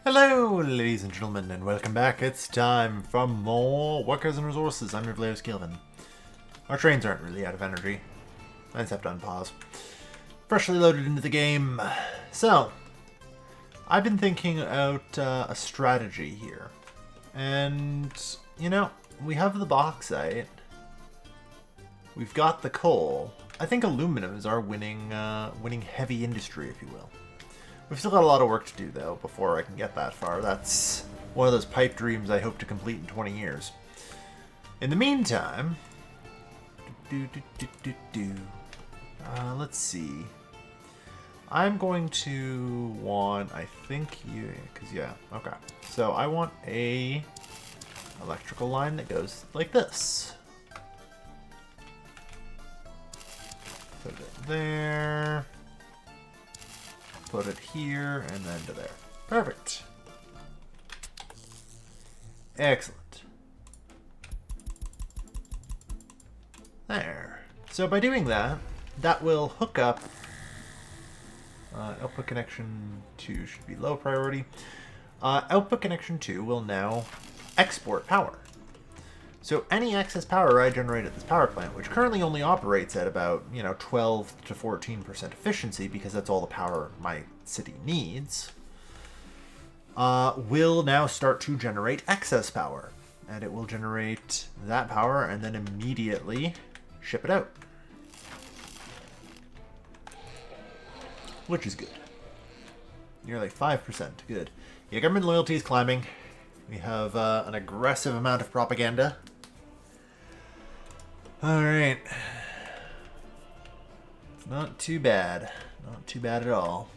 Hello, ladies and gentlemen, and welcome back. It's time for more Workers and Resources. I'm your Vlaos Gilvin. Our trains aren't really out of energy. I just have to unpause. Freshly loaded into the game. So, I've been thinking out a strategy here. And, you know, we have the bauxite. We've got the coal. I think aluminum is our winning heavy industry, if you will. We've still got a lot of work to do, though, before I can get that far. That's one of those pipe dreams I hope to complete in 20 years. In the meantime... let's see. I'm going to want... I think you... Because, yeah, okay. So, I want a electrical line that goes like this. Put it there... Put it here, and then to there. Perfect. Excellent. There. So by doing that, that will hook up. Output connection 2 should be low priority. Output connection 2 will now export power. So any excess power I generate at this power plant, which currently only operates at about, 12 to 14% efficiency, because that's all the power my city needs, will now start to generate excess power. And it will generate that power and then immediately ship it out. Which is good. Nearly 5%. Good. Yeah, government loyalty is climbing. We have an aggressive amount of propaganda. Alright. It's not too bad. Not too bad at all.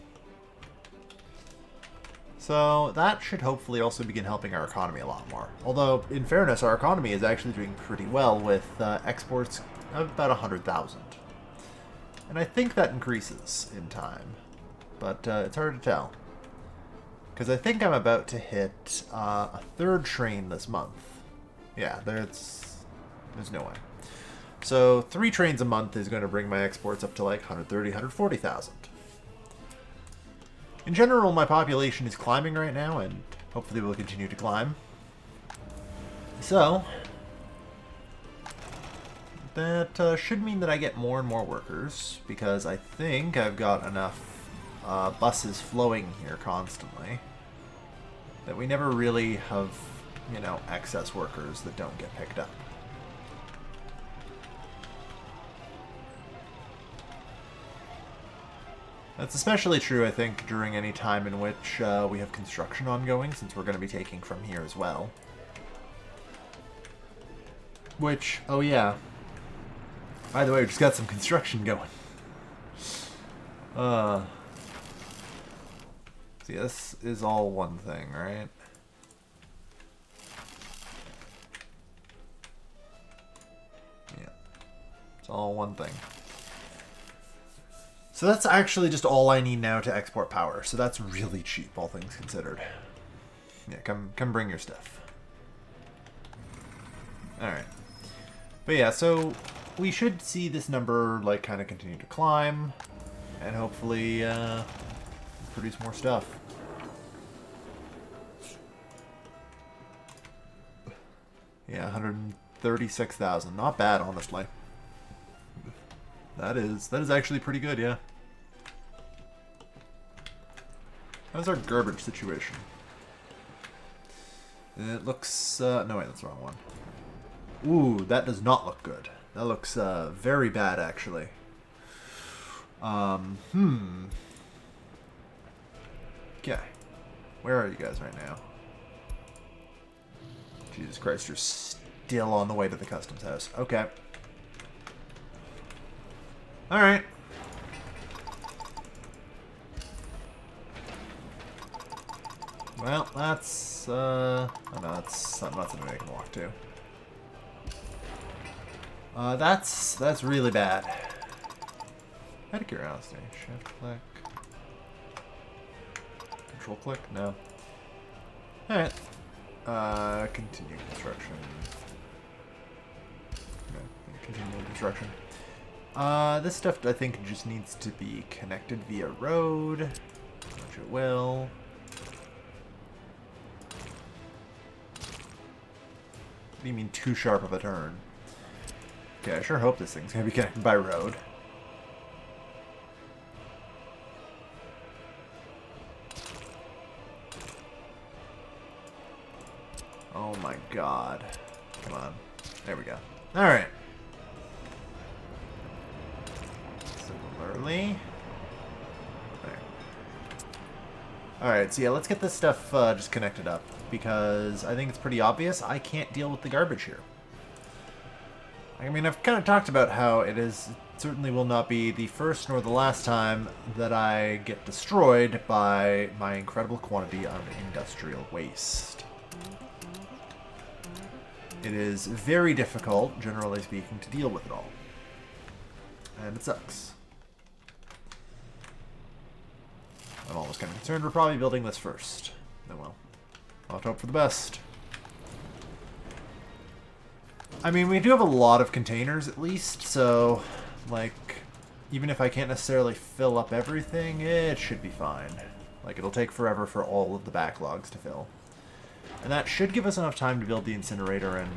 So that should hopefully also begin helping our economy a lot more. Although, in fairness, our economy is actually doing pretty well with exports of about 100,000. And I think that increases in time. But it's hard to tell. Because I think I'm about to hit a third train this month. Yeah, there's no way. So 3 trains a month is going to bring my exports up to like 130, 140,000. In general, my population is climbing right now, and hopefully will continue to climb. So, that should mean that I get more and more workers, because I think I've got enough buses flowing here constantly that we never really have, excess workers that don't get picked up. That's especially true, I think, during any time in which we have construction ongoing, since we're going to be taking from here as well. Which, oh yeah. By the way, we just got some construction going. See, this is all one thing, right? Yeah. It's all one thing. So that's actually just all I need now to export power. So that's really cheap, all things considered. Yeah, come bring your stuff. Alright. But yeah, so we should see this number, like, kind of continue to climb. And hopefully, produce more stuff. Yeah, 136,000. Not bad, honestly. That is actually pretty good, yeah. How's our garbage situation? It looks... no, wait, that's the wrong one. Ooh, that does not look good. That looks very bad, actually. Okay. Where are you guys right now? Jesus Christ, you're still on the way to the customs house. Okay. Alright. Well, that's, oh no, that's not something I can walk to. That's really bad. Out of curiosity. Shift click. Control click? No. Alright. Continue construction. Okay, continue construction. This stuff I think just needs to be connected via road, which it will. What do you mean too sharp of a turn? Okay, I sure hope this thing's going to be connected by road. Oh my god. Come on. There we go. Alright. Similarly. There. Alright, so yeah, let's get this stuff just connected up. Because I think it's pretty obvious I can't deal with the garbage here. I mean, I've kind of talked about how it certainly will not be the first nor the last time that I get destroyed by my incredible quantity of industrial waste. It is very difficult, generally speaking, to deal with it all. And it sucks. I'm almost kind of concerned we're probably building this first. Oh well. I'll have to hope for the best. I mean, we do have a lot of containers, at least, so, like, even if I can't necessarily fill up everything, it should be fine. Like, it'll take forever for all of the backlogs to fill. And that should give us enough time to build the incinerator and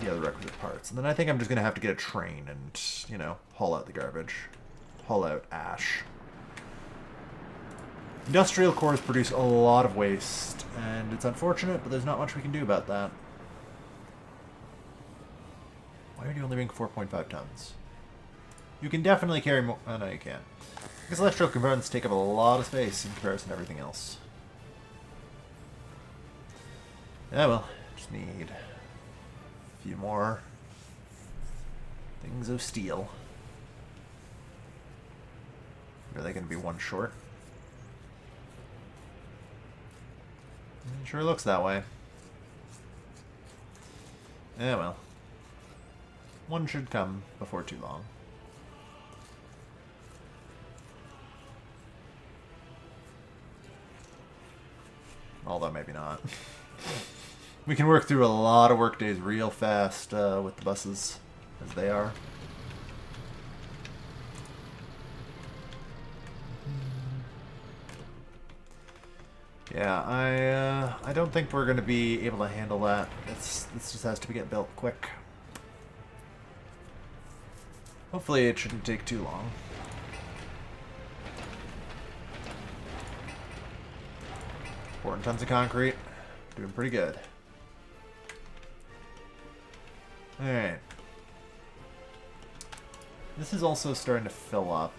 the other requisite parts. And then I think I'm just going to have to get a train and, you know, haul out the garbage. Haul out ash. Industrial cores produce a lot of waste, and it's unfortunate, but there's not much we can do about that. Why are you only being 4.5 tons? You can definitely carry more. Oh, no, you can't. Because electrical components take up a lot of space in comparison to everything else. Yeah, well, just need a few more things of steel. Are they going to be one short? It sure looks that way. Yeah, well. One should come before too long. Although maybe not. We can work through a lot of work days real fast with the buses as they are. Yeah, I don't think we're going to be able to handle that. This just has to get built quick. Hopefully it shouldn't take too long. Pouring tons of concrete. Doing pretty good. Alright. This is also starting to fill up.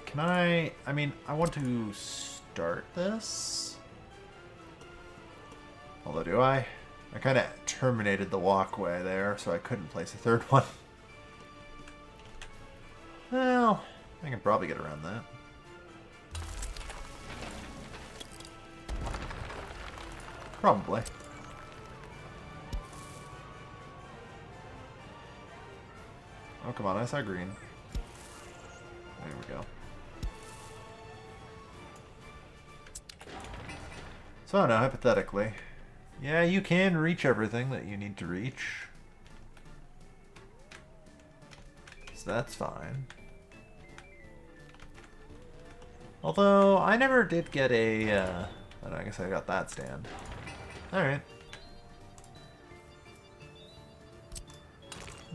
Can I mean, I want to start this. Although, do I? I kind of terminated the walkway there, so I couldn't place a third one. Well, I can probably get around that. Probably. Oh, come on, I saw green. There we go. So, now, hypothetically, yeah, you can reach everything that you need to reach. So that's fine. Although, I never did get a, I guess I got that stand. Alright.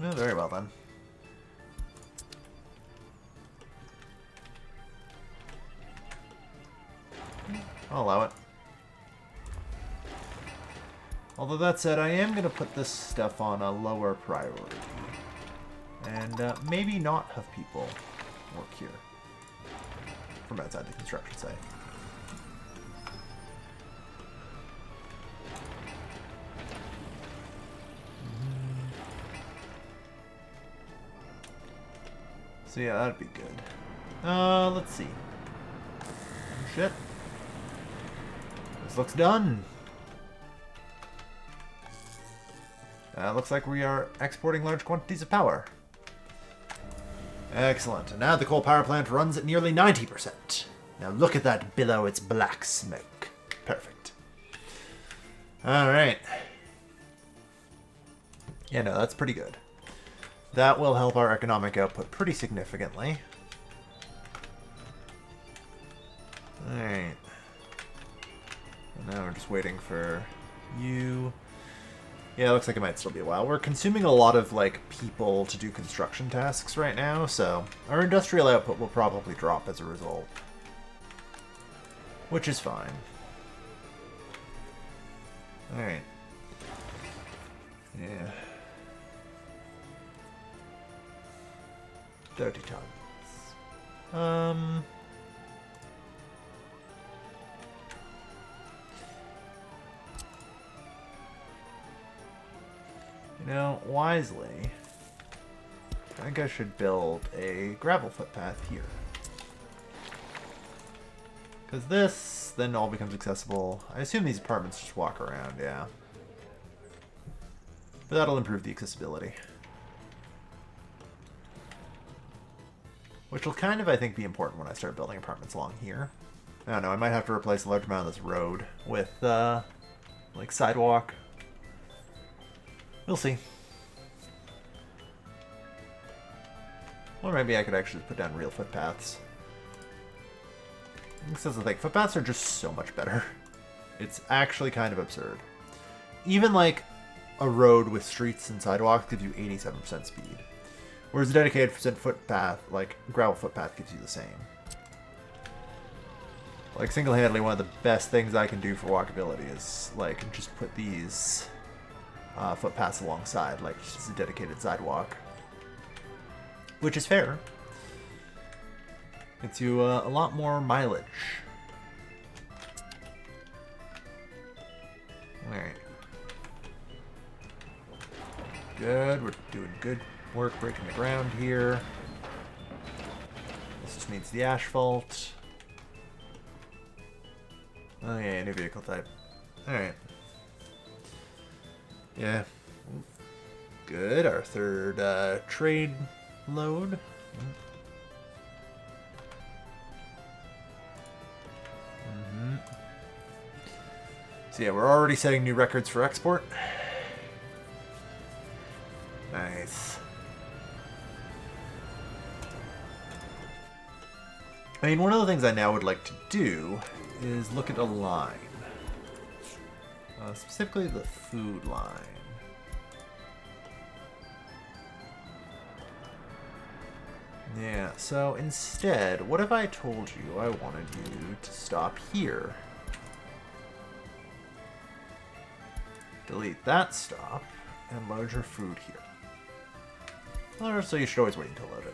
No, very well then. I'll allow it. Although that said, I am going to put this stuff on a lower priority. And maybe not have people work here. From outside the construction site. So yeah, that'd be good. Let's see. Oh, shit. This looks done. Looks like we are exporting large quantities of power. Excellent. And now the coal power plant runs at nearly 90%. Now look at that billow, it's black smoke. Perfect. Alright. Yeah, no, that's pretty good. That will help our economic output pretty significantly. Alright. And now we're just waiting for you Yeah, it looks like it might still be a while. We're consuming a lot of, like, people to do construction tasks right now, so our industrial output will probably drop as a result. Which is fine. Alright. Yeah. 30 tons. You know, wisely, I think I should build a gravel footpath here. Because this then all becomes accessible. I assume these apartments just walk around, yeah. But that'll improve the accessibility. Which will kind of, I think, be important when I start building apartments along here. I don't know, I might have to replace a large amount of this road with, like, sidewalk. We'll see. Or maybe I could actually put down real footpaths. This is the thing. Footpaths are just so much better. It's actually kind of absurd. Even, like, a road with streets and sidewalks gives you 87% speed. Whereas a dedicated footpath, like gravel footpath, gives you the same. Like, single-handedly, one of the best things I can do for walkability is, like, just put these footpaths alongside, like just a dedicated sidewalk. Which is fair. Gets you a lot more mileage. Alright. Good, we're doing good work breaking the ground here. This just needs the asphalt. Oh yeah, new vehicle type. Alright. Yeah. Good, our third trade load. So yeah, we're already setting new records for export. Nice. I mean, one of the things I now would like to do is look at a line. Specifically the food line. Yeah, so instead, what if I told you I wanted you to stop here? Delete that stop and load your food here. Or so you should always wait until loaded.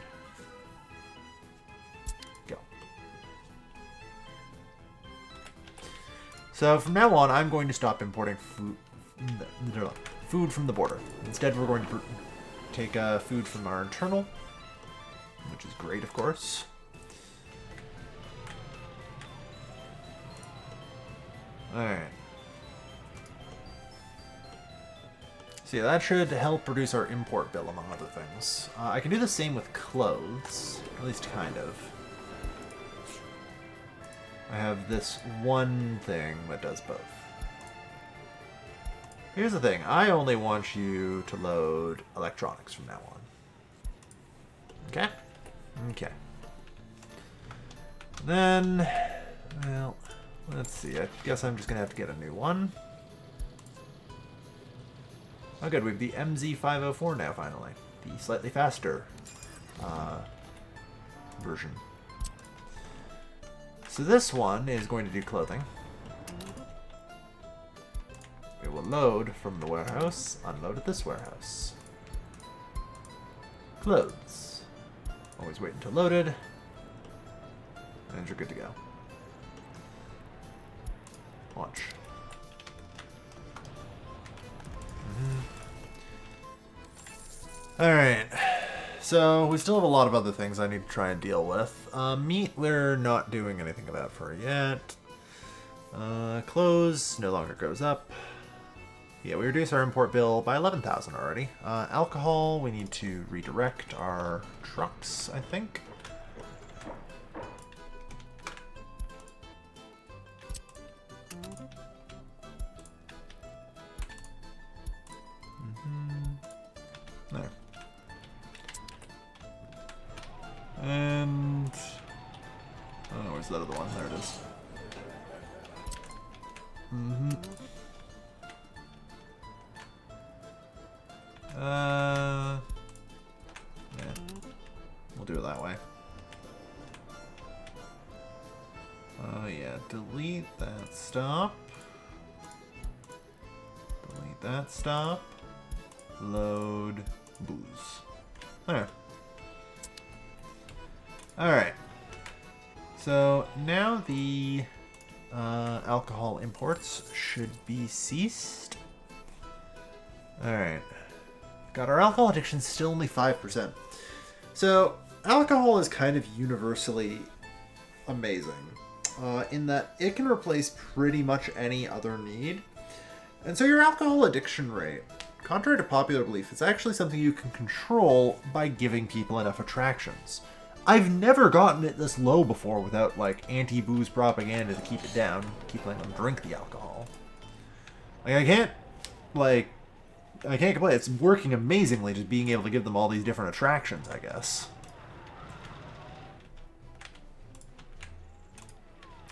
Go. So from now on, I'm going to stop importing food from the border. Instead, we're going to take food from our internal, which is great, of course. Alright. So yeah, that should help reduce our import bill, among other things. I can do the same with clothes, at least kind of. I have this one thing that does both. Here's the thing, I only want you to load electronics from now on. Okay? Okay. Then, well, let's see, I guess I'm just gonna have to get a new one. Oh good, we have the MZ504 now, finally. The slightly faster version. So this one is going to do clothing. It will load from the warehouse, unload at this warehouse. Clothes. Always wait until loaded. And you're good to go. Launch. Alright, so we still have a lot of other things I need to try and deal with. Meat, we're not doing anything about for yet. Clothes no longer goes up. Yeah, we reduce our import bill by 11,000 already. Alcohol, we need to redirect our trucks, I think. There. And oh, where's that other one? There it is. Delete that stop. Delete that stop. Load booze. There. Alright. So now the alcohol imports should be ceased. Alright. Got our alcohol addiction still only 5%. So alcohol is kind of universally amazing in that it can replace pretty much any other need. And so your alcohol addiction rate, contrary to popular belief, is actually something you can control by giving people enough attractions. I've never gotten it this low before without, like, anti-booze propaganda to keep it down, keep letting them drink the alcohol. Like, I can't complain. It's working amazingly just being able to give them all these different attractions, I guess.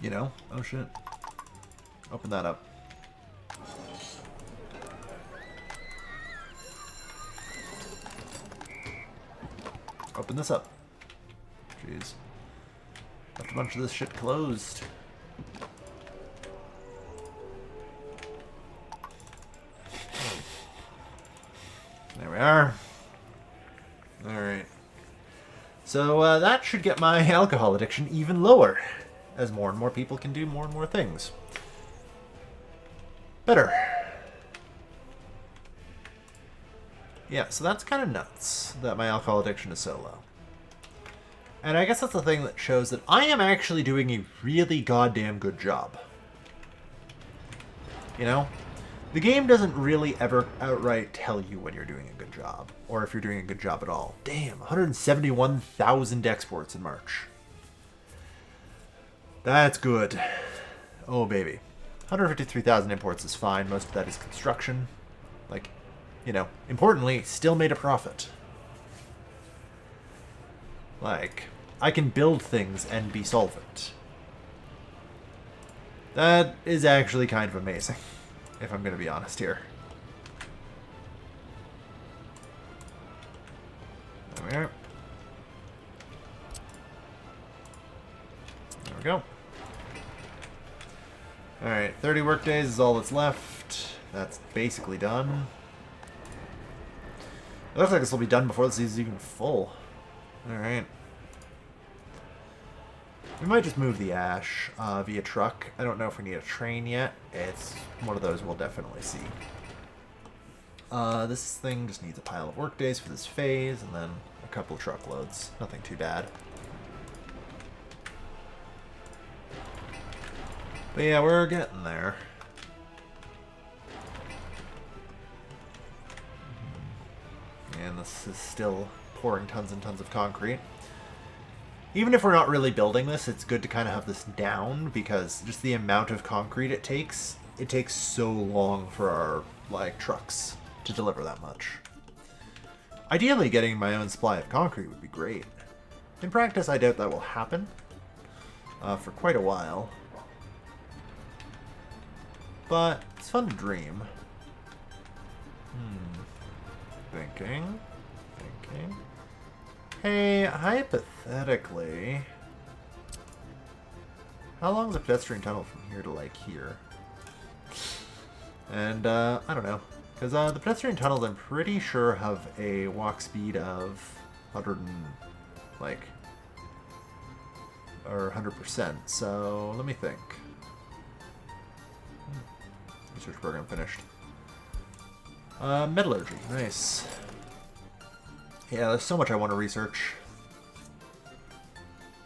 You know? Oh, shit. Open that up. Open this up. Jeez. Left a bunch of this shit closed. There we are. Alright. So that should get my alcohol addiction even lower, as more and more people can do more and more things. Better. Yeah, so that's kind of nuts that my alcohol addiction is so low. And I guess that's the thing that shows that I am actually doing a really goddamn good job. You know? The game doesn't really ever outright tell you when you're doing a good job, or if you're doing a good job at all. Damn, 171,000 exports in March. That's good. Oh, baby. 153,000 imports is fine. Most of that is construction. Like, you know, importantly, still made a profit. Like, I can build things and be solvent. That is actually kind of amazing, if I'm going to be honest here. There we are. There we go. Alright, 30 work days is all that's left. That's basically done. It looks like this will be done before this is even full. Alright. We might just move the ash via truck. I don't know if we need a train yet. It's one of those we'll definitely see. This thing just needs a pile of work days for this phase, and then a couple of truckloads. Nothing too bad. But yeah, we're getting there. And this is still pouring tons and tons of concrete. Even if we're not really building this, it's good to kind of have this down, because just the amount of concrete it takes so long for our, like, trucks to deliver that much. Ideally, getting my own supply of concrete would be great. In practice, I doubt that will happen for quite a while. But it's fun to dream. Thinking. Hey, hypothetically, how long is a pedestrian tunnel from here to, like, here? And, I don't know. Because the pedestrian tunnels, I'm pretty sure, have a walk speed of 100%. So, let me think. Research program finished. Metallurgy, nice. Yeah, there's so much I want to research.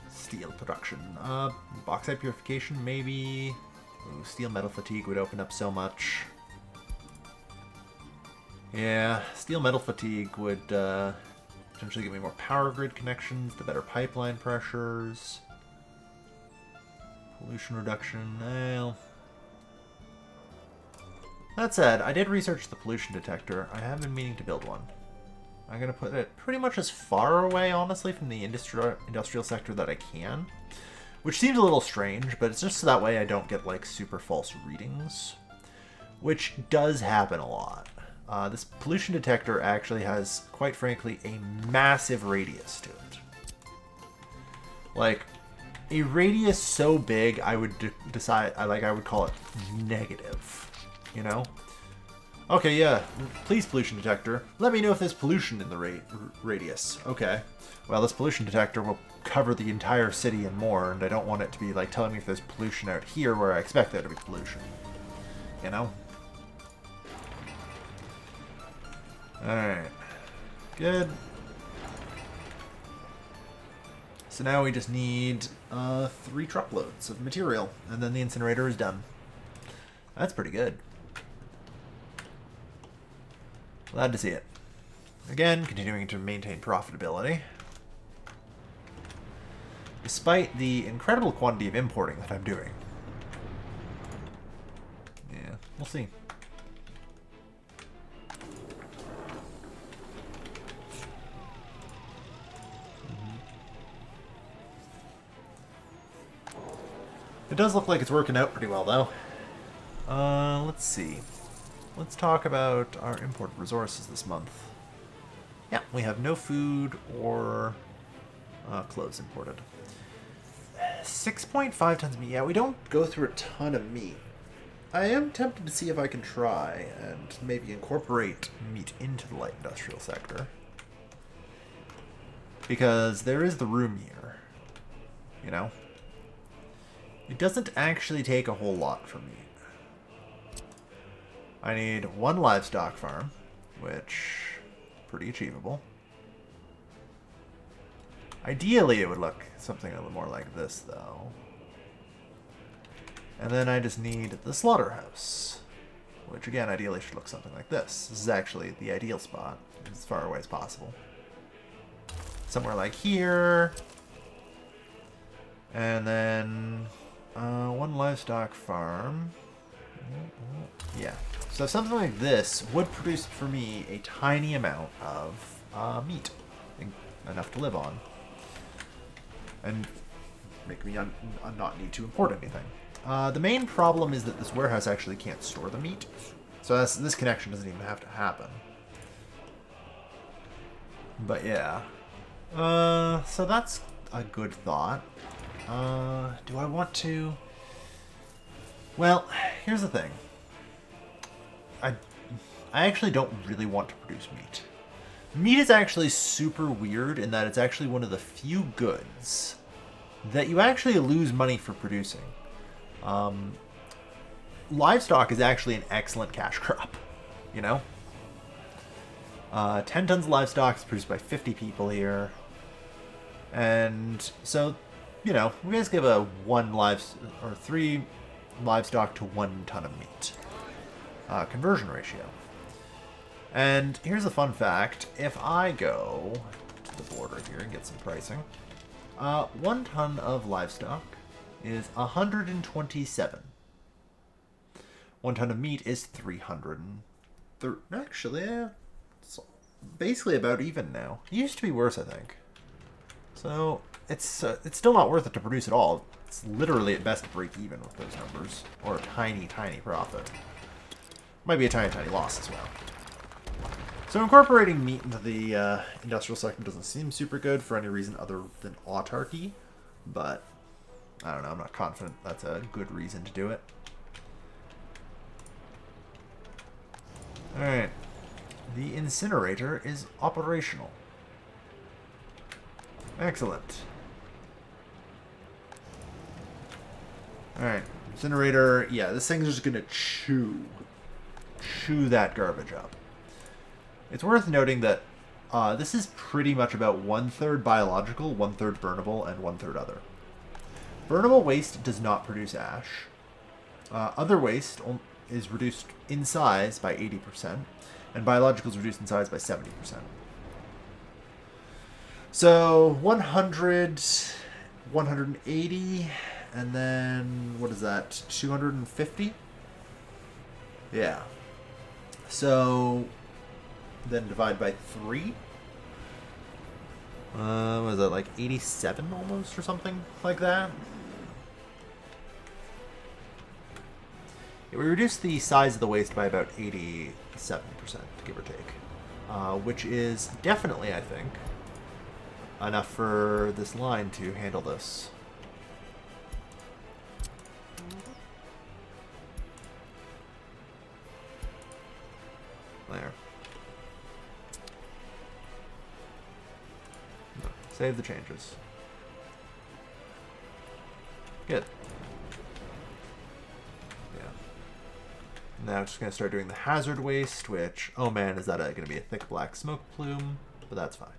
Steel production. Bauxite purification, maybe. Ooh, steel metal fatigue would open up so much. Yeah, steel metal fatigue would potentially give me more power grid connections, the better pipeline pressures. Pollution reduction, well. That said, I did research the pollution detector. I have been meaning to build one. I'm going to put it pretty much as far away, honestly, from the industrial sector that I can. Which seems a little strange, but it's just so that way I don't get, like, super false readings. Which does happen a lot. This pollution detector actually has, quite frankly, a massive radius to it. Like, a radius so big, I would decide, I would call it negative, you know? Okay, yeah, please pollution detector. Let me know if there's pollution in the radius. Okay. Well, this pollution detector will cover the entire city and more, and I don't want it to be like telling me if there's pollution out here where I expect there to be pollution. You know? Alright. Good. So now we just need 3 truckloads of material, and then the incinerator is done. That's pretty good. Glad to see it. Again, continuing to maintain profitability. Despite the incredible quantity of importing that I'm doing. Yeah, we'll see. It does look like it's working out pretty well, though. Let's see. Let's talk about our imported resources this month. Yeah, we have no food or clothes imported. 6.5 tons of meat. Yeah, we don't go through a ton of meat. I am tempted to see if I can try and maybe incorporate meat into the light industrial sector. Because there is the room here. You know? It doesn't actually take a whole lot for meat. I need 1 livestock farm, which pretty achievable. Ideally, it would look something a little more like this, though. And then I just need the slaughterhouse, which again, ideally should look something like this. This is actually the ideal spot, as far away as possible. Somewhere like here. And then 1 livestock farm. Yeah. So something like this would produce for me a tiny amount of meat. Enough to live on. And make me not need to import anything. The main problem is that this warehouse actually can't store the meat. So this connection doesn't even have to happen. But yeah. So that's a good thought. Do I want to... Well, here's the thing. I actually don't really want to produce meat. Meat is actually super weird in that it's actually one of the few goods that you actually lose money for producing. Livestock is actually an excellent cash crop, you know? 10 tons of livestock is produced by 50 people here. And so, you know, we basically have a 3 livestock to 1 ton of meat conversion ratio. And here's a fun fact. If I go to the border here and get some pricing, 1 ton of livestock is 127. 1 ton of meat is 330. Actually, yeah, it's basically about even now. It used to be worse, I think. So it's still not worth it to produce at all. It's literally at best break even with those numbers, or a tiny, tiny profit. Might be a tiny, tiny loss as well. So incorporating meat into the industrial sector doesn't seem super good for any reason other than autarky, but I don't know, I'm not confident that's a good reason to do it. Alright, the incinerator is operational. Excellent. Alright, incinerator, yeah, this thing's just gonna chew that garbage up. It's worth noting that this is pretty much about 1/3 biological, 1/3 burnable, and 1/3 other. Burnable waste does not produce ash. Other waste is reduced in size by 80%, and biological is reduced in size by 70%. So 100, 180, and then what is that? 250? Yeah. So then divide by 3. What is that, like 87 almost or something like that? Yeah, we reduced the size of the waste by about 87%, give or take. Which is definitely, I think, enough for this line to handle this. There. Save the changes. Good. Yeah. Now I'm just going to start doing the hazard waste, which, oh man, is that going to be a thick black smoke plume? But that's fine.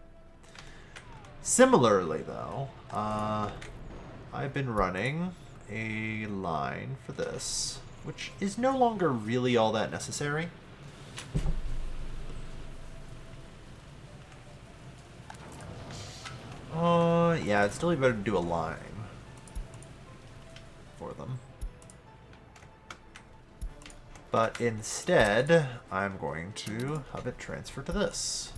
Similarly, though, I've been running a line for this, which is no longer really all that necessary. Yeah, it's still better to do a line for them. But instead, I'm going to have it transfer to this.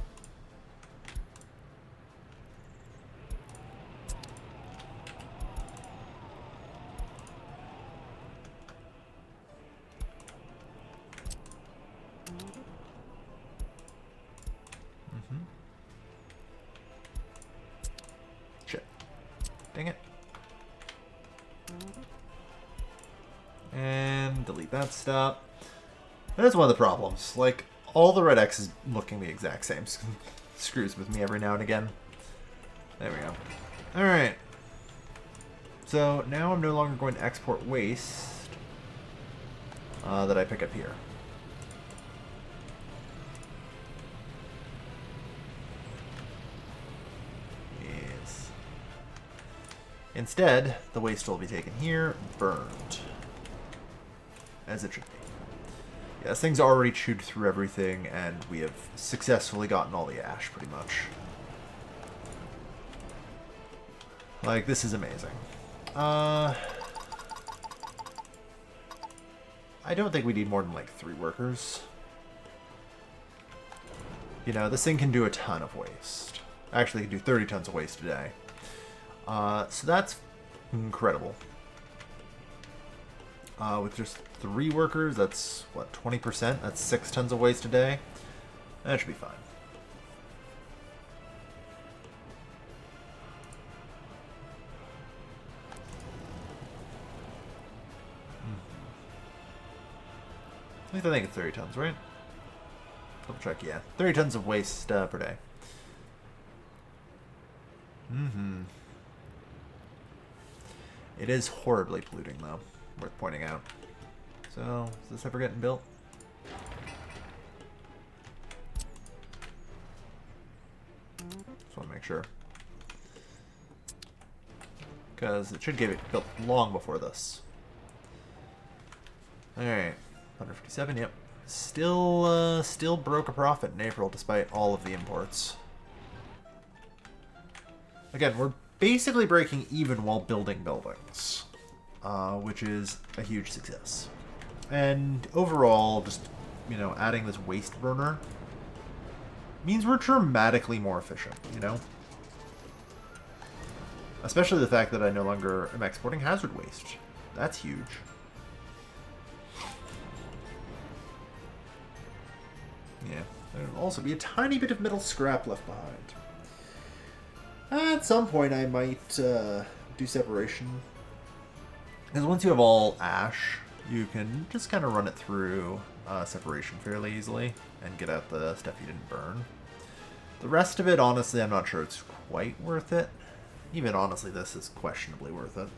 Dang it. And delete that step. That's one of the problems. Like, all the red X is looking the exact same. Screws with me every now and again. There we go. Alright. So, now I'm no longer going to export waste that I pick up here. Instead, the waste will be taken here, burned. As it should be. Yeah, this thing's already chewed through everything, and we have successfully gotten all the ash, pretty much. Like, this is amazing. I don't think we need more than, like, 3 workers. You know, this thing can do a ton of waste. Actually, it can do 30 tons of waste a day. So that's incredible. With just 3 workers, that's, what, 20%? That's 6 tons of waste a day. That should be fine. At least I think it's 30 tons, right? Double check, yeah. 30 tons of waste per day. It is horribly polluting, though. Worth pointing out. So, is this ever getting built? Just want to make sure. Because it should get it built long before this. Alright. 157, yep. Still broke a profit in April despite all of the imports. Again, we're basically breaking even while building buildings, which is a huge success. And overall, just, you know, adding this waste burner means we're dramatically more efficient, you know? Especially the fact that I no longer am exporting hazard waste. That's huge. Yeah, there'll also be a tiny bit of metal scrap left behind. At some point I might do separation. Because once you have all ash, you can just kind of run it through separation fairly easily and get out the stuff you didn't burn. The rest of it, honestly, I'm not sure it's quite worth it. Even honestly, this is questionably worth it.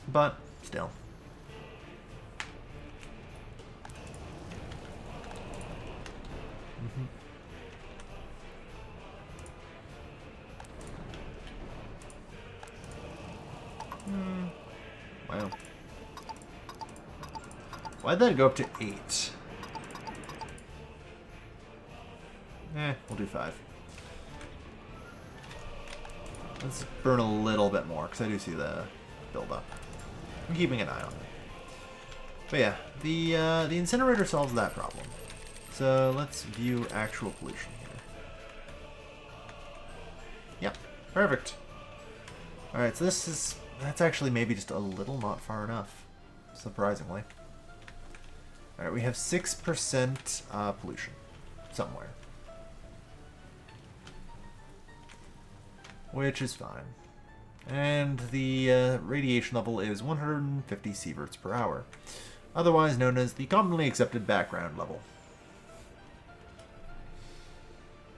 But, still. Wow. Why'd that go up to 8? We'll do 5. Let's burn a little bit more, because I do see the buildup. I'm keeping an eye on it. But yeah, the incinerator solves that problem. So let's view actual pollution here. Yep, perfect. Alright, so that's actually maybe just a little not far enough, surprisingly. Alright, we have 6% pollution somewhere. Which is fine. And the radiation level is 150 sieverts per hour. otherwise known as the commonly accepted background level.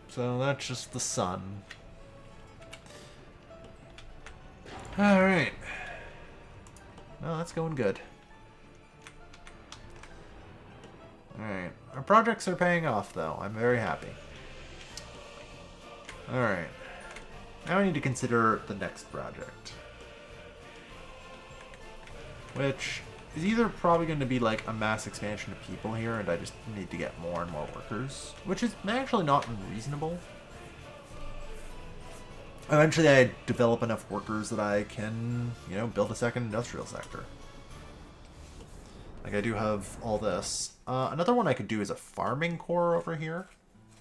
So that's just the sun. Alright. No, that's going good. Alright. Our projects are paying off, though. I'm very happy. Alright. Now I need to consider the next project. Which is either probably going to be like a mass expansion of people here, and I just need to get more and more workers. Which is actually not unreasonable. Eventually I develop enough workers that I can, you know, build a second industrial sector. Like I do have all this. Another one I could do is a farming core over here.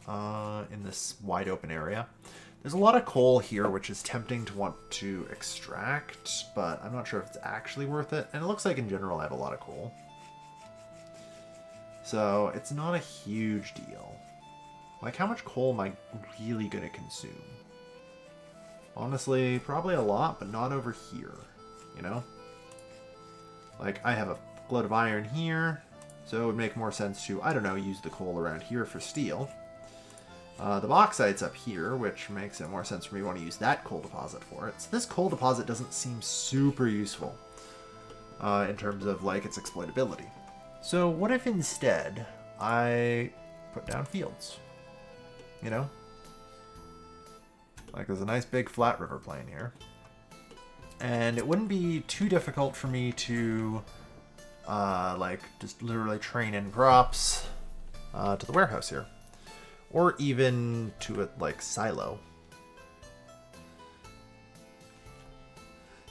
In this wide open area. There's a lot of coal here, which is tempting to want to extract, but I'm not sure if it's actually worth it. And it looks like in general I have a lot of coal. So it's not a huge deal. Like how much coal am I really going to consume? Honestly, probably a lot, but not over here, you know? Like I have a load of iron here, so it would make more sense to, I don't know, use the coal around here for steel. The bauxite's up here, which makes it more sense for me to want to use that coal deposit for it. So this coal deposit doesn't seem super useful in terms of like its exploitability. So what if instead I put down fields? You know? Like there's a nice big flat river plain here. And it wouldn't be too difficult for me to like just literally train in crops to the warehouse here. Or even to a, like, silo.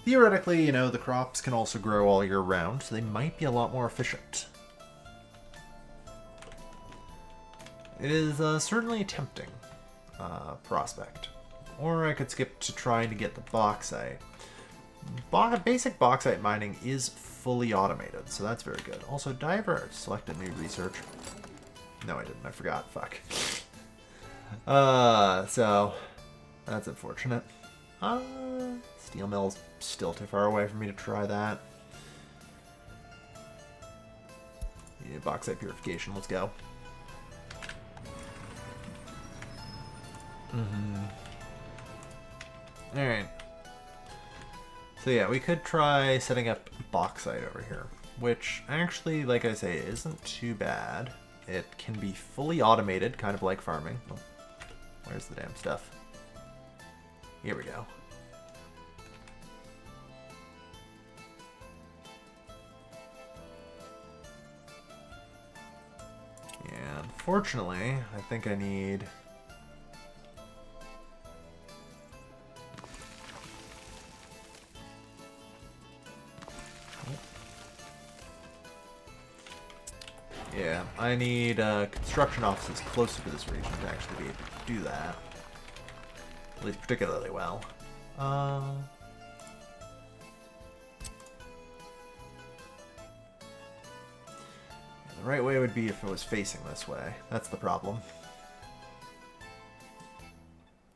Theoretically, you know, the crops can also grow all year round, so they might be a lot more efficient. It is certainly a tempting prospect. Or I could skip to trying to get the bauxite. Basic bauxite mining is fully automated, so that's very good. Also, did I ever select a new research? No, I didn't. I forgot. Fuck. So that's unfortunate. Steel mill's still too far away for me to try that. Yeah, bauxite purification. Let's go. Alright. So yeah, we could try setting up bauxite over here, which actually, like I say, isn't too bad. It can be fully automated, kind of like farming. Oh, where's the damn stuff? Here we go. Yeah, unfortunately, I think I need... Yeah, I need construction offices closer to this region to actually be able to do that. At least particularly well. The right way would be if it was facing this way. That's the problem.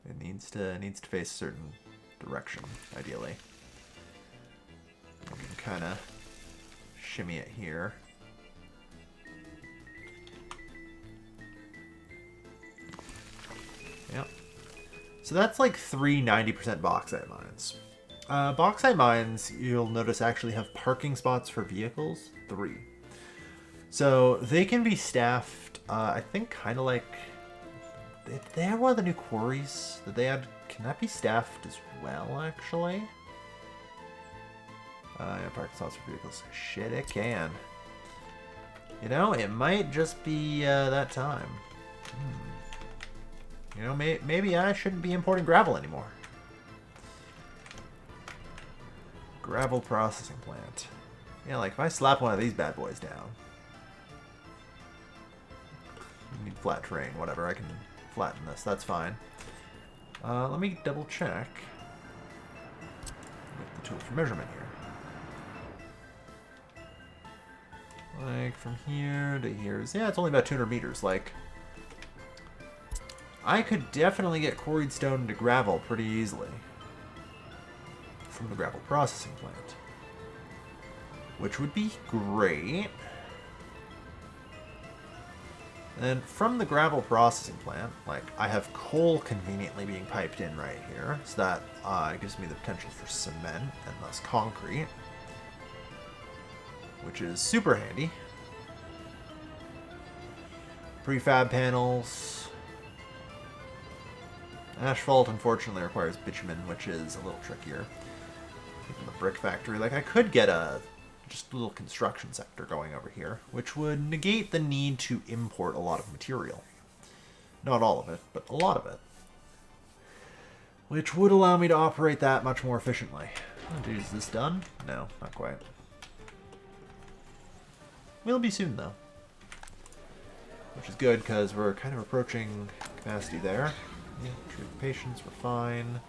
It needs to face a certain direction, ideally. I can kind of shimmy it here. Yep. So that's like 3 90% bauxite mines. Bauxite mines, you'll notice, actually have parking spots for vehicles. 3. So they can be staffed, I think, kind of like... They have one of the new quarries that they had. Can that be staffed as well, actually? Yeah, parking spots for vehicles. Shit, it can. You know, it might just be that time. You know, maybe I shouldn't be importing gravel anymore. Gravel processing plant. Yeah, like if I slap one of these bad boys down. You need flat terrain, whatever. I can flatten this. That's fine. Let me double check with the tool for measurement here. Like from here to here is, yeah, it's only about 200 meters. Like, I could definitely get quarried stone into gravel pretty easily from the gravel processing plant, which would be great. And from the gravel processing plant, like, I have coal conveniently being piped in right here, so that gives me the potential for cement and thus concrete, which is super handy. Prefab panels. Asphalt, unfortunately, requires bitumen, which is a little trickier. In the brick factory, like, I could get just a little construction sector going over here, which would negate the need to import a lot of material. Not all of it, but a lot of it. Which would allow me to operate that much more efficiently. Oh, dude, is this done? No, not quite. Will be soon, though. Which is good, because we're kind of approaching capacity there. Yeah, treat patients, we're fine.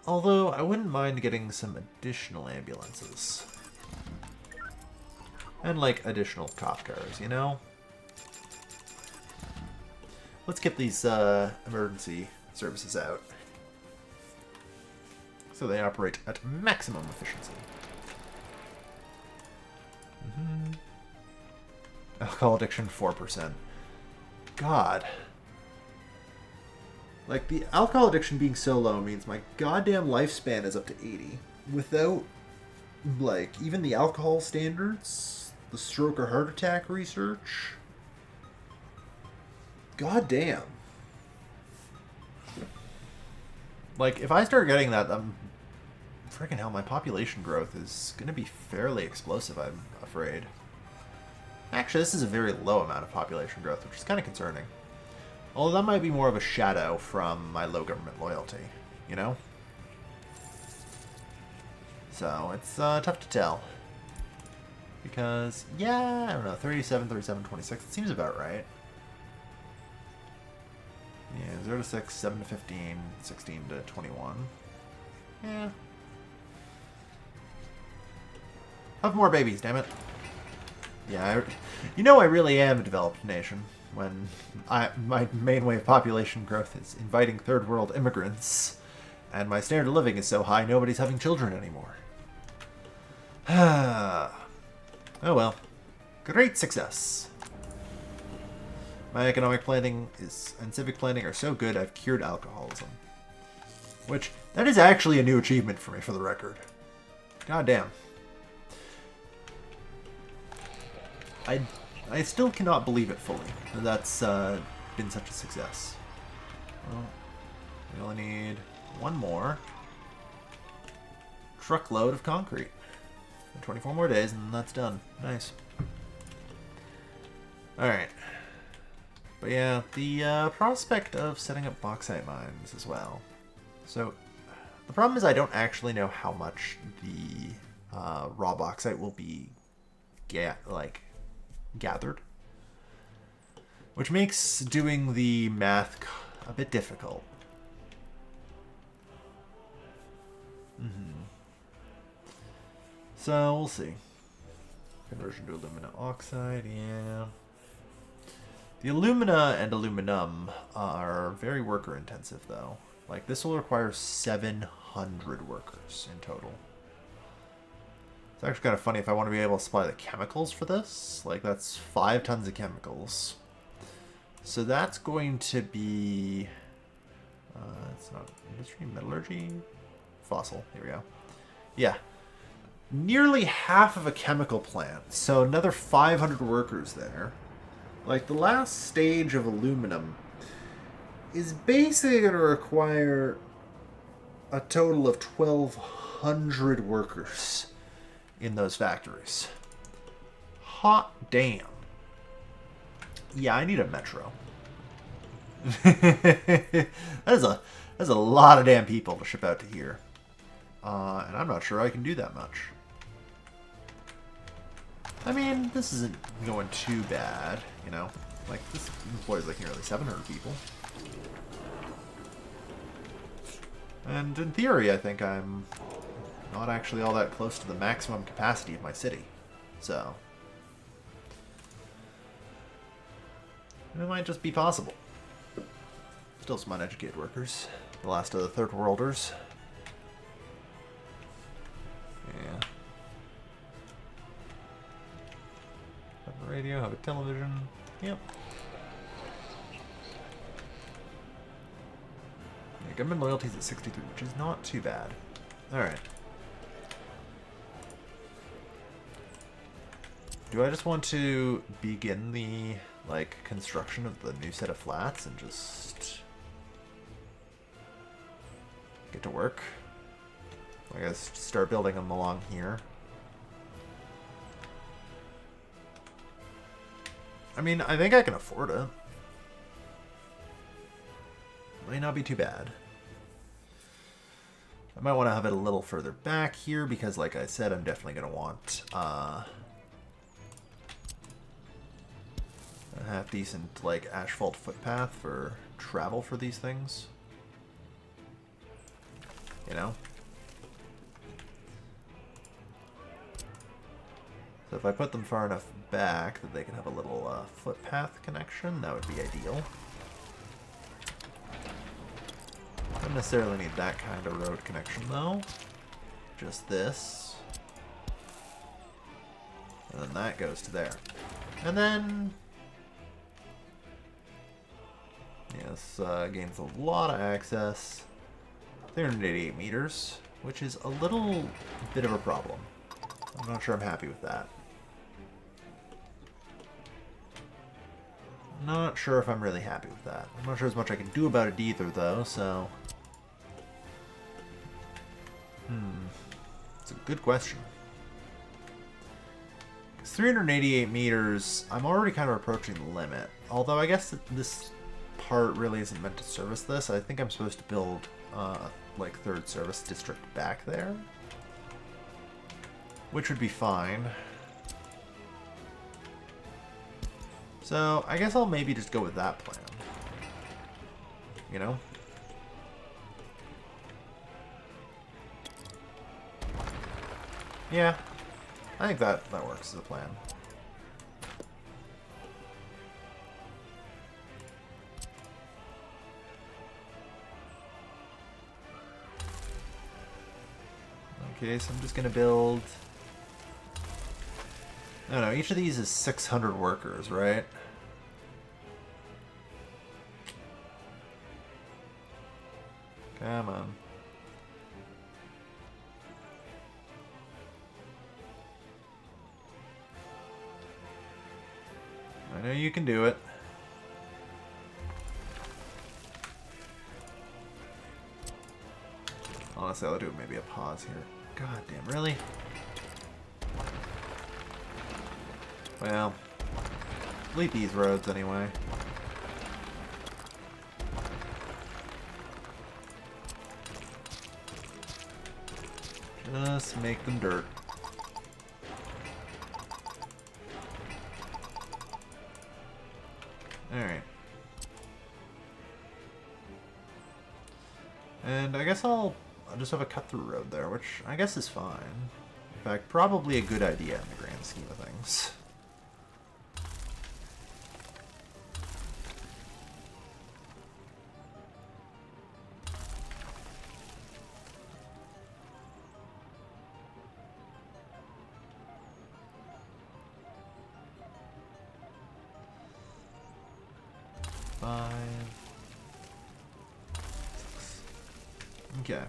Although, I wouldn't mind getting some additional ambulances. And, like, additional cop cars, you know? Let's get these emergency services out. So they operate at maximum efficiency. Alcohol addiction, 4%. God. Like, the alcohol addiction being so low means my goddamn lifespan is up to 80. Without, like, even the alcohol standards, the stroke or heart attack research. God damn. Like, if I start getting that, freaking hell, my population growth is going to be fairly explosive, I'm afraid. Actually, this is a very low amount of population growth, which is kind of concerning. Although that might be more of a shadow from my low government loyalty, you know? So, it's tough to tell. Because, yeah, I don't know, 37, 37, 26, it seems about right. Yeah, 0 to 6, 7 to 15, 16 to 21. Yeah. Have more babies, damn it. Yeah, you know I really am a developed nation when my main way of population growth is inviting third world immigrants, and my standard of living is so high nobody's having children anymore. Oh well. Great success. My economic planning and civic planning are so good I've cured alcoholism. Which, that is actually a new achievement for me, for the record. God damn. I still cannot believe it fully. That's been such a success. Well, we only need one more truckload of concrete. 24 more days and that's done. Nice. Alright. But yeah, the prospect of setting up bauxite mines as well. So, the problem is I don't actually know how much the raw bauxite will be gathered. Which makes doing the math a bit difficult. So, we'll see. Conversion to alumina oxide, yeah. The alumina and aluminum are very worker intensive though. Like, this will require 700 workers in total. It's actually kind of funny if I want to be able to supply the chemicals for this. Like, that's 5 tons of chemicals. So that's going to be... it's not industry, metallurgy? Fossil, here we go. Yeah. Nearly half of a chemical plant. So another 500 workers there. Like, the last stage of aluminum is basically going to require a total of 1,200 workers in those factories. Hot damn. Yeah, I need a metro. That's a lot of damn people to ship out to here. And I'm not sure I can do that much. I mean, this isn't going too bad, you know? Like, this employs like nearly 700 people. And in theory, I think I'm not actually all that close to the maximum capacity of my city. So, it might just be possible. Still some uneducated workers. The last of the third worlders. Yeah. Have a radio, have a television. Yep. Yeah, government loyalty's at 63, which is not too bad. Alright. Do I just want to begin the, like, construction of the new set of flats and just get to work? I guess start building them along here. I mean, I think I can afford it. Might not be too bad. I might want to have it a little further back here because, like I said, I'm definitely going to want a half-decent, like, asphalt footpath for travel for these things. You know? So if I put them far enough back that they can have a little footpath connection, that would be ideal. Don't necessarily need that kind of road connection, though. Just this. And then that goes to there. And then... yes, gains a lot of access. 388 meters, which is a little bit of a problem. I'm not sure I'm happy with that. Not sure if I'm really happy with that. I'm not sure as much I can do about it either, though, so... It's a good question. Because 388 meters, I'm already kind of approaching the limit. Although I guess this part really isn't meant to service this. I think I'm supposed to build, like, third service district back there. Which would be fine. So, I guess I'll maybe just go with that plan. You know? Yeah. I think that works as a plan. Okay, so I'm just gonna build... I don't know, each of these is 600 workers, right? Come on. I know you can do it. Honestly, I'll do maybe a pause here. God damn, really? Well, delete these roads anyway. Just make them dirt. Alright. And I guess I'll just have a cut-through road there, which I guess is fine. In fact, probably a good idea in the grand scheme of things. Okay.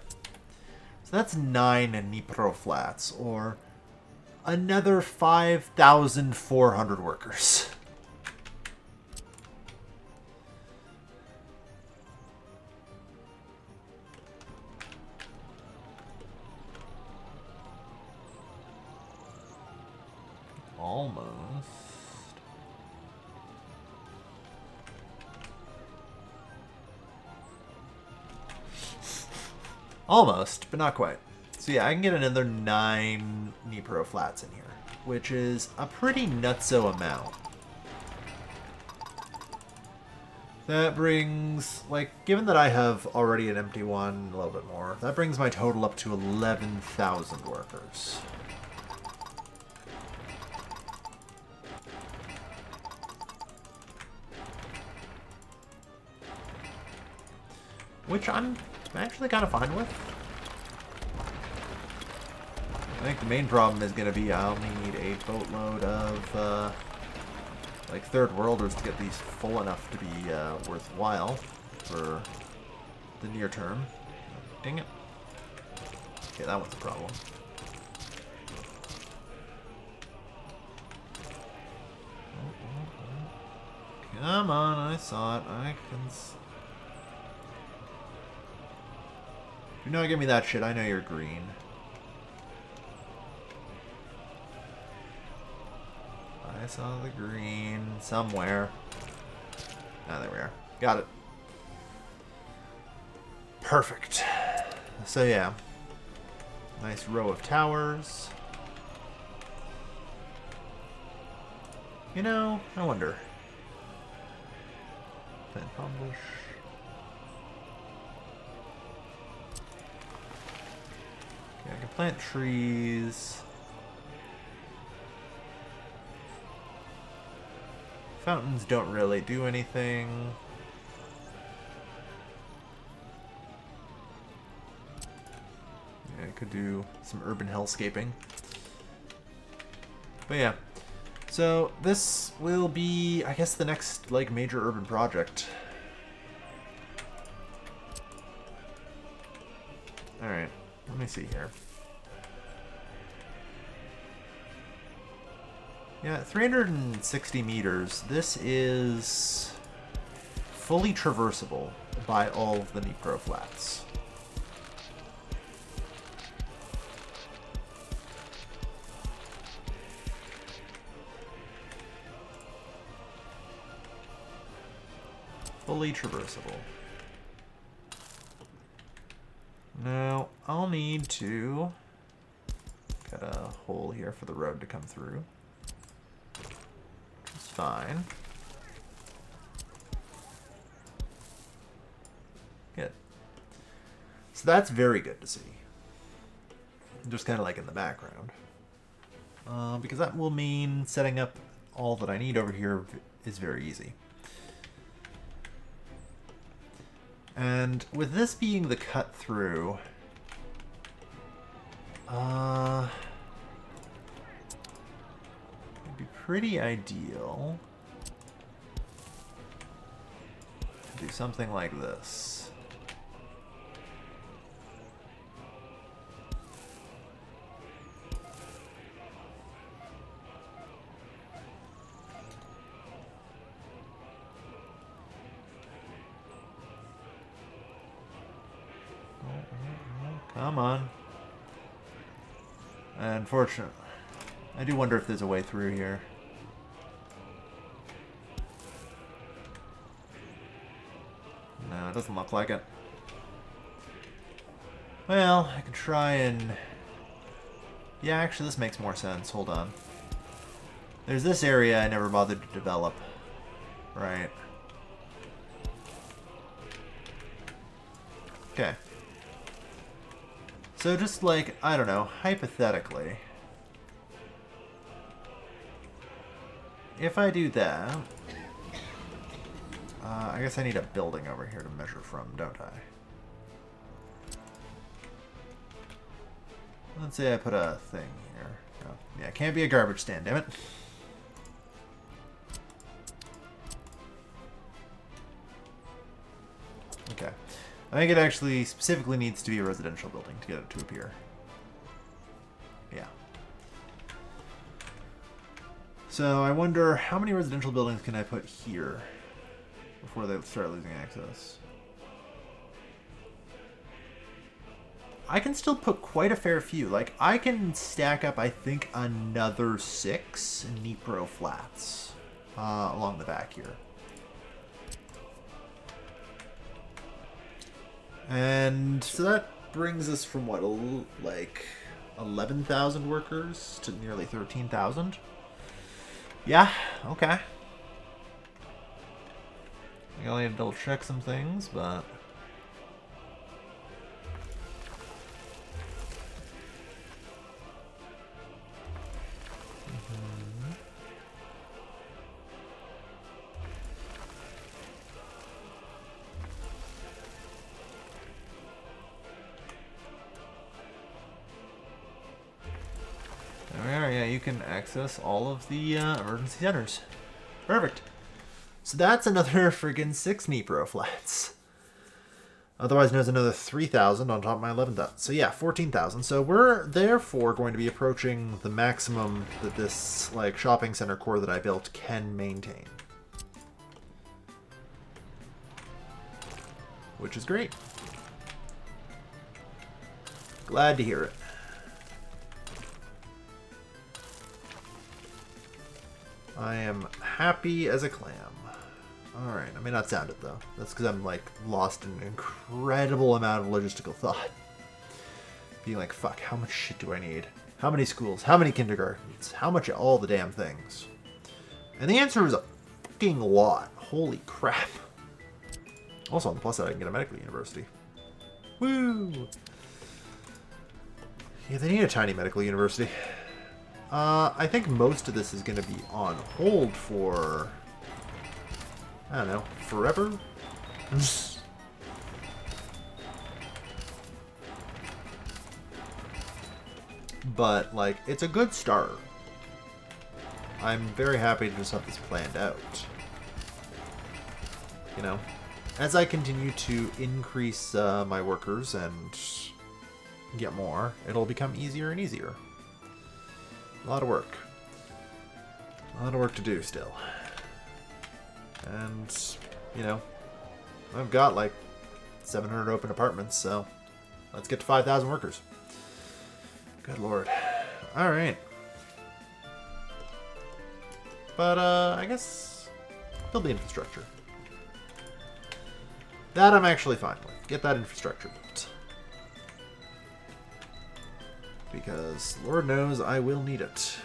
So that's 9 Dnipro flats, or another 5,400 workers. Almost. Almost, but not quite. So yeah, I can get another 9 Dnipro flats in here, which is a pretty nutso amount. That brings, like, given that I have already an empty one, a little bit more, that brings my total up to 11,000 workers. Which I'm actually kind of fine with. I think the main problem is going to be I'll need a boatload of like third worlders to get these full enough to be worthwhile for the near term. Dang it. Okay, that one's a problem. Come on, I saw it. I can... Do not give me that shit. I know you're green. I saw the green somewhere. Ah, there we are. Got it. Perfect. So yeah. Nice row of towers. You know, I wonder. Plant palm bush. Okay, I can plant trees. Fountains don't really do anything. Yeah, I could do some urban hellscaping. But yeah. So this will be, I guess, the next like major urban project. Alright, let me see here. Yeah, 360 meters. This is fully traversable by all of the Dnipro flats. Fully traversable. Now, I'll need to cut a hole here for the road to come through. It's fine. Good. So that's very good to see. Just kind of like in the background. Because that will mean setting up all that I need over here is very easy. And with this being the cut through, it'd be pretty ideal to do something like this. Come on. Unfortunately, I do wonder if there's a way through here. No, it doesn't look like it. Well, I could try and... Yeah, actually this makes more sense. Hold on. There's this area I never bothered to develop. Right. Okay. So just like, I don't know, hypothetically, if I do that, I guess I need a building over here to measure from, don't I? Let's say I put a thing here. Oh, yeah, it can't be a garbage stand, damn it. Okay. I think it actually specifically needs to be a residential building to get it to appear. Yeah. So I wonder how many residential buildings can I put here before they start losing access? I can still put quite a fair few. Like, I can stack up, I think, another 6 Dnipro flats along the back here. And so that brings us from, what, like 11,000 workers to nearly 13,000? Yeah, okay. I only need to double check some things, but... There we are, yeah, you can access all of the emergency centers. Perfect. So that's another friggin' 6 Nipro flats. Otherwise known as another 3,000 on top of my 11,000. So yeah, 14,000. So we're therefore going to be approaching the maximum that this like shopping center core that I built can maintain. Which is great. Glad to hear it. I am happy as a clam. Alright, I may not sound it though. That's because I'm like lost in an incredible amount of logistical thought. Being like, fuck, how much shit do I need? How many schools? How many kindergartens? How much of all the damn things? And the answer is a fucking lot. Holy crap. Also, on the plus side, I can get a medical university. Woo! Yeah, they need a tiny medical university. I think most of this is going to be on hold for... I don't know, forever? But, like, it's a good start. I'm very happy to just have this planned out. You know? As I continue to increase my workers and get more, it'll become easier and easier. A lot of work. A lot of work to do still. And, you know, I've got like 700 open apartments, so let's get to 5,000 workers. Good lord. Alright. But, I guess build the infrastructure. That I'm actually fine with. Get that infrastructure built. Because, Lord knows, I will need it.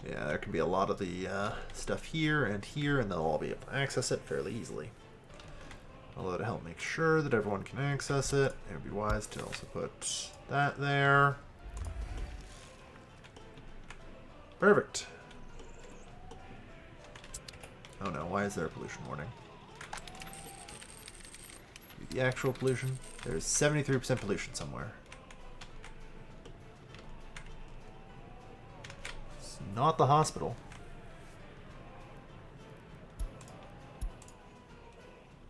Yeah, there can be a lot of the stuff here, and they'll all be able to access it fairly easily. Although to help make sure that everyone can access it, it would be wise to also put that there. Perfect. Oh no, why is there a pollution warning? The actual pollution? There's 73% pollution somewhere. Not the hospital.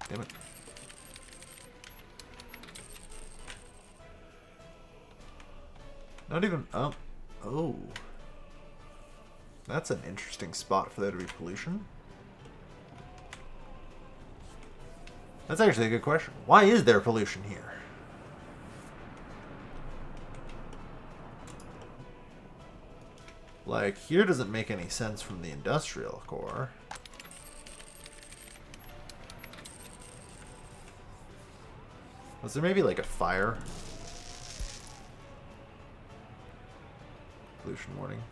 Damn it. Not even... Oh. That's an interesting spot for there to be pollution. That's actually a good question. Why is there pollution here? Like, here doesn't make any sense from the industrial core. Was there maybe like a fire? Pollution warning.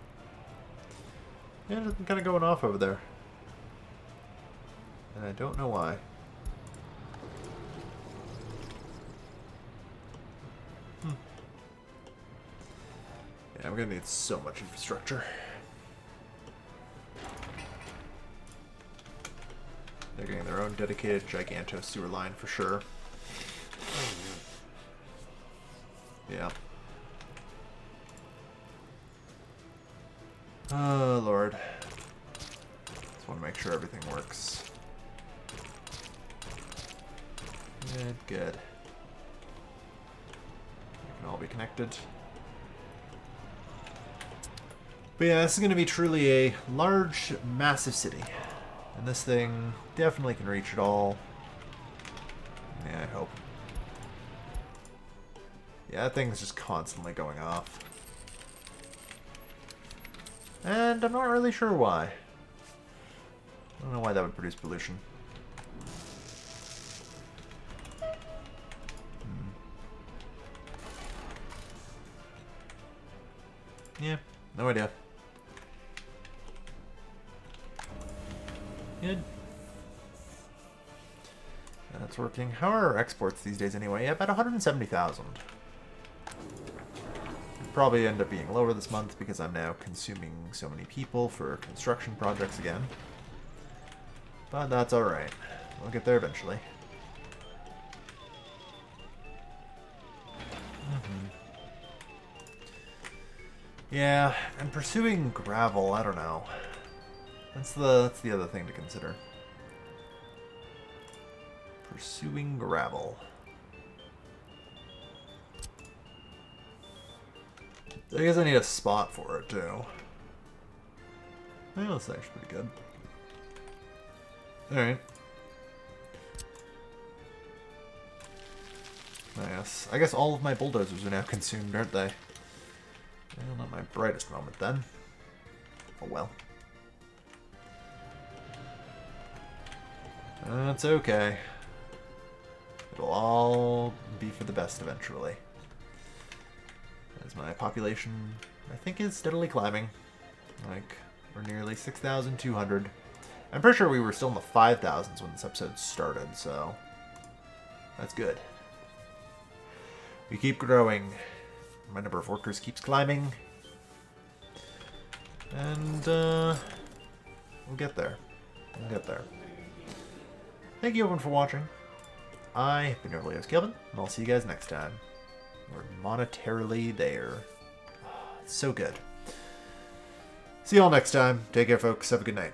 Yeah, it's kind of going off over there. And I don't know why. Yeah, I'm gonna need so much infrastructure. They're getting their own dedicated giganto sewer line for sure. Yeah. Oh, Lord. Just want to make sure everything works. Good, good. They can all be connected. But yeah, this is going to be truly a large, massive city. And this thing definitely can reach it all. Yeah, I hope. Yeah, that thing's just constantly going off. And I'm not really sure why. I don't know why that would produce pollution. Yeah, no idea. Good. That's working. How are our exports these days anyway? Yeah, about 170,000. Probably end up being lower this month because I'm now consuming so many people for construction projects again. But that's alright. We'll get there eventually. Yeah, and pursuing gravel, I don't know. That's the other thing to consider. Pursuing gravel. I guess I need a spot for it, too. Yeah, that's actually pretty good. Alright. I guess all of my bulldozers are now consumed, aren't they? Well, not my brightest moment, then. Oh, well. That's okay. It'll all be for the best eventually. As my population, I think, is steadily climbing. Like, we're nearly 6,200. I'm pretty sure we were still in the 5,000s when this episode started, so that's good. We keep growing. My number of workers keeps climbing. And, we'll get there. We'll get there. Thank you everyone for watching. I have been your Leo's Kelvin, and I'll see you guys next time. We're monetarily there. Oh, it's so good. See you all next time. Take care, folks. Have a good night.